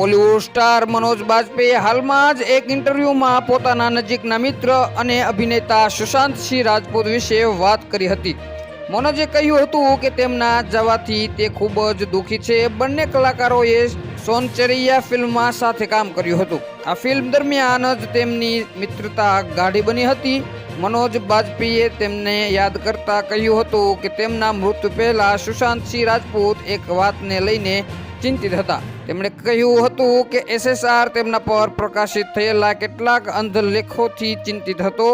Bollywood star Manoj બાજપેયીએ હાલમાં જ એક ઇન્ટરવ્યુમાં પોતાના નજીકના મિત્ર અને અભિનેતા સુશાંત સિંહ રાજપૂત વિશે વાત કરી હતી। મનોજે કહ્યું હતું કે તેમના જવાથી તે ખૂબ જ દુઃખી છે। બંને કલાકારોએ સોનચરિયા ફિલ્મમાં સાથે કામ કર્યું હતું। આ ફિલ્મ દરમિયાન જ તેમની મિત્રતા ગાઢી બની હતી। મનોજ બાજપેયીએ તેમને યાદ કરતા કહ્યું હતું કે તેમના મૃત્યુ પહેલા સુશાંત સિંહ રાજપૂત એક વાતને લઈને ચિંતિત હતા। તેમણે કહ્યું હતું કે SSR તેમના પર પ્રકાશિત થયેલા કેટલાક અંધ લેખોથી ચિંતિત હતો।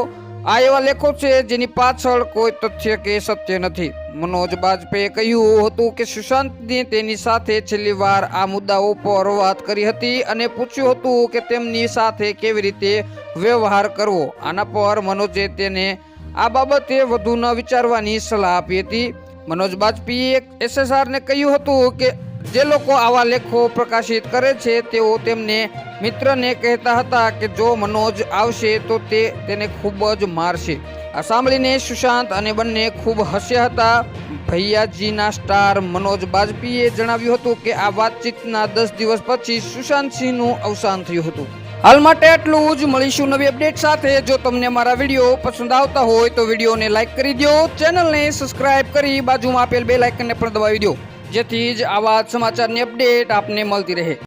આ એવા લેખો છે જેની પાછળ કોઈ તથ્ય કે સત્ય નથી। મનોજ બાજપેયીએ કહ્યું હતું કે સુશાંતને તેની સાથે છેલ્લી વાર આ મુદ્દાઓ પર વાત કરી હતી અને પૂછ્યું હતું કે તેમની સાથે કેવી રીતે વ્યવહાર કરવો। આના પર મનોજે તેને આ બાબતે વધુ ન વિચારવાની સલાહ આપી હતી। મનોજ બાજપેયીએ SSR ને કહ્યું હતું કે જે લોકો આવા લેખો પ્રકાશિત કરે છે તેઓ તેમને મિત્રને કહેતા હતા કે જો મનોજ આવશે તો તેને ખૂબ જ મારશે। આ સાંભળીને સુશાંત અને બંને ખૂબ હસ્યા હતા। ભૈયાજીના સ્ટાર મનોજ બાજપેયીએ જણાવ્યું હતું કે આ વાતચીતના 10 દિવસ પછી સુશાંત સિંહનું અવસાન થયું હતું। હાલ માટે આટલું જ। મળીશું નવી અપડેટ સાથે। જો તમને મારા વિડીયો પસંદ આવતા હોય તો વિડીયોને લાઈક કરી દો, ચેનલને સબસ્ક્રાઇબ કરી બાજુમાં આપેલ બેલ આઇકનને પણ દબાવી દો, જેથી જ આવા સમાચારની અપડેટ આપને મળતી રહે।